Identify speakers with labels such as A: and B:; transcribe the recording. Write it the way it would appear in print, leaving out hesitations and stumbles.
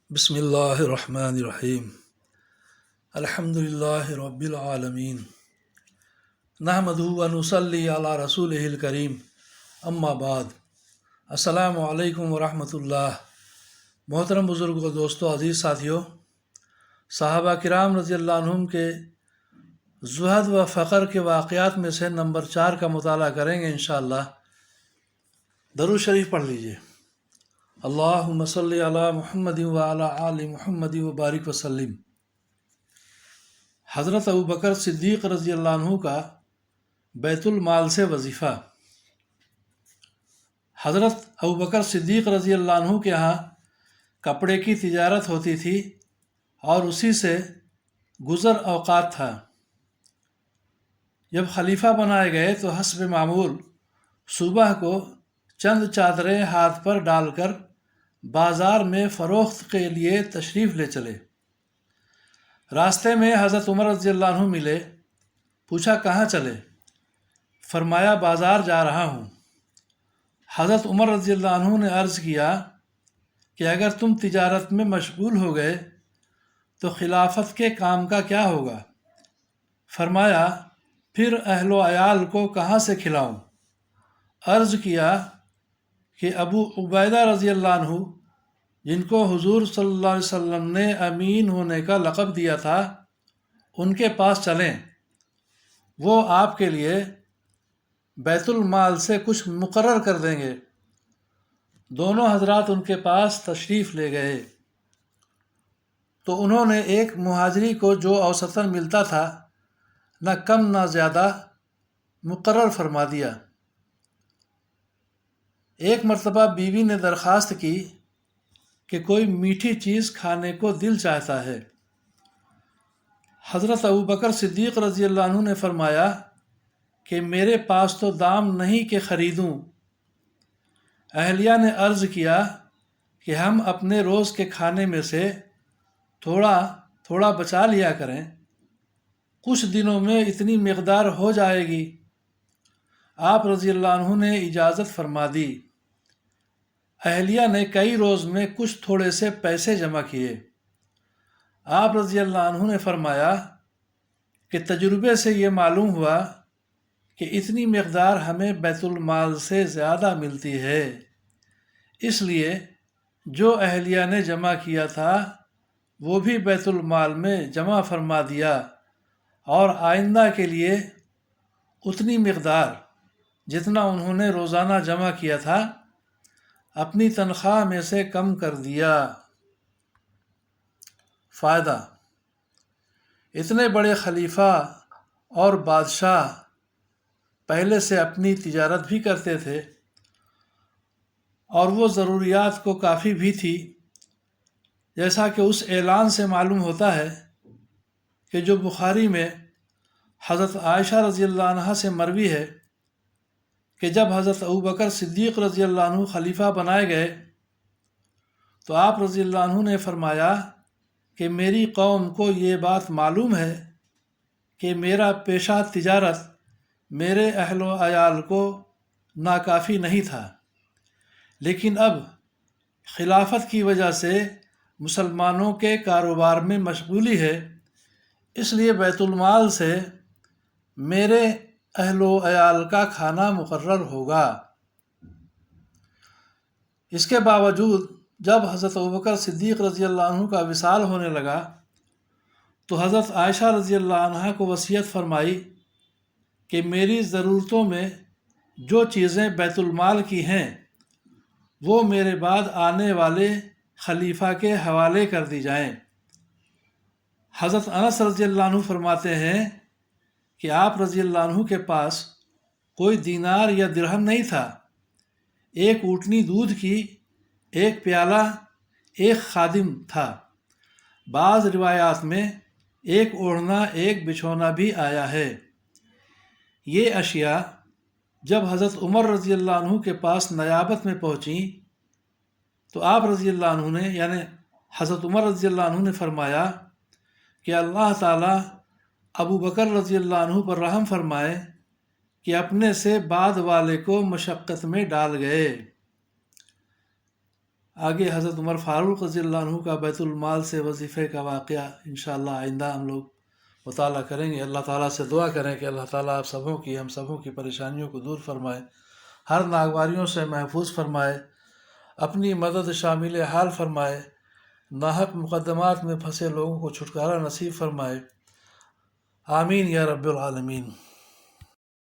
A: بسم اللہ الرحمن الرحیم الحمد للہ رب العالمین نحمدہ و نصلی علی رسولہ الکریم اما بعد السلام علیکم ورحمۃ اللہ۔ محترم بزرگ و دوستو، عزیز ساتھیوں، صحابہ کرام رضی اللہ عنہم کے زہد و فقر کے واقعات میں سے نمبر 4 کا مطالعہ کریں گے انشاءاللہ۔ درود شریف پڑھ لیجئے۔ اللہم صلی علی محمد و علی آل محمد و بارک وسلم۔ حضرت ابوبکر صدیق رضی اللہ عنہ کا بیت المال سے وظیفہ۔ حضرت ابوبکر صدیق رضی اللہ عنہ کے ہاں کپڑے کی تجارت ہوتی تھی اور اسی سے گزر اوقات تھا۔ جب خلیفہ بنائے گئے تو حسب معمول صبح کو چند چادریں ہاتھ پر ڈال کر بازار میں فروخت کے لیے تشریف لے چلے۔ راستے میں حضرت عمر رضی اللہ عنہ ملے۔ پوچھا کہاں چلے؟ فرمایا بازار جا رہا ہوں۔ حضرت عمر رضی اللہ عنہ نے عرض کیا کہ اگر تم تجارت میں مشغول ہو گئے تو خلافت کے کام کا کیا ہوگا؟ فرمایا پھر اہل و عیال کو کہاں سے کھلاؤں؟ عرض کیا کہ ابو عبیدہ رضی اللہ عنہ، جن کو حضور صلی اللہ علیہ وسلم نے امین ہونے کا لقب دیا تھا، ان کے پاس چلیں، وہ آپ کے لیے بیت المال سے کچھ مقرر کر دیں گے۔ دونوں حضرات ان کے پاس تشریف لے گئے تو انہوں نے ایک مہاجری کو جو اوسطاً ملتا تھا، نہ کم نہ زیادہ، مقرر فرما دیا۔ ایک مرتبہ بیوی نے درخواست کی کہ کوئی میٹھی چیز کھانے کو دل چاہتا ہے۔ حضرت ابوبکر صدیق رضی اللہ عنہ نے فرمایا کہ میرے پاس تو دام نہیں کہ خریدوں۔ اہلیہ نے عرض کیا کہ ہم اپنے روز کے کھانے میں سے تھوڑا تھوڑا بچا لیا کریں، کچھ دنوں میں اتنی مقدار ہو جائے گی۔ آپ رضی اللہ عنہ نے اجازت فرما دی۔ اہلیہ نے کئی روز میں کچھ تھوڑے سے پیسے جمع کیے۔ آپ رضی اللہ عنہ نے فرمایا کہ تجربے سے یہ معلوم ہوا کہ اتنی مقدار ہمیں بیت المال سے زیادہ ملتی ہے، اس لیے جو اہلیہ نے جمع کیا تھا وہ بھی بیت المال میں جمع فرما دیا، اور آئندہ کے لیے اتنی مقدار جتنا انہوں نے روزانہ جمع کیا تھا اپنی تنخواہ میں سے کم کر دیا۔ فائدہ: اتنے بڑے خلیفہ اور بادشاہ پہلے سے اپنی تجارت بھی کرتے تھے اور وہ ضروریات کو کافی بھی تھی، جیسا کہ اس اعلان سے معلوم ہوتا ہے کہ جو بخاری میں حضرت عائشہ رضی اللہ عنہا سے مروی ہے کہ جب حضرت ابوبکر صدیق رضی اللہ عنہ خلیفہ بنائے گئے تو آپ رضی اللہ عنہ نے فرمایا کہ میری قوم کو یہ بات معلوم ہے کہ میرا پیشہ تجارت میرے اہل و عیال کو ناکافی نہیں تھا، لیکن اب خلافت کی وجہ سے مسلمانوں کے کاروبار میں مشغولی ہے، اس لیے بیت المال سے میرے اہل و عیال کا کھانا مقرر ہوگا۔ اس کے باوجود جب حضرت ابوبکر صدیق رضی اللہ عنہ کا وصال ہونے لگا تو حضرت عائشہ رضی اللہ عنہا کو وصیت فرمائی کہ میری ضرورتوں میں جو چیزیں بیت المال کی ہیں وہ میرے بعد آنے والے خلیفہ کے حوالے کر دی جائیں۔ حضرت انس رضی اللہ عنہ فرماتے ہیں کہ آپ رضی اللہ عنہ کے پاس کوئی دینار یا درہم نہیں تھا، ایک اونٹنی دودھ کی، ایک پیالہ، ایک خادم تھا۔ بعض روایات میں ایک اوڑھنا، ایک بچھونا بھی آیا ہے۔ یہ اشیاء جب حضرت عمر رضی اللہ عنہ کے پاس نیابت میں پہنچیں تو آپ رضی اللہ عنہ نے یعنی حضرت عمر رضی اللہ عنہ نے فرمایا کہ اللہ تعالیٰ ابو بکر رضی اللہ عنہ پر رحم فرمائے کہ اپنے سے بعد والے کو مشقت میں ڈال گئے۔ آگے حضرت عمر فاروق رضی اللہ عنہ کا بیت المال سے وظیفے کا واقعہ انشاءاللہ آئندہ ہم لوگ مطالعہ کریں گے۔ اللہ تعالیٰ سے دعا کریں کہ اللہ تعالیٰ آپ سبوں کی ہم سبوں کی پریشانیوں کو دور فرمائے، ہر ناگواریوں سے محفوظ فرمائے، اپنی مدد شامل حال فرمائے، ناحق مقدمات میں پھنسے لوگوں کو چھٹکارا نصیب فرمائے، آمین یا رب العالمین۔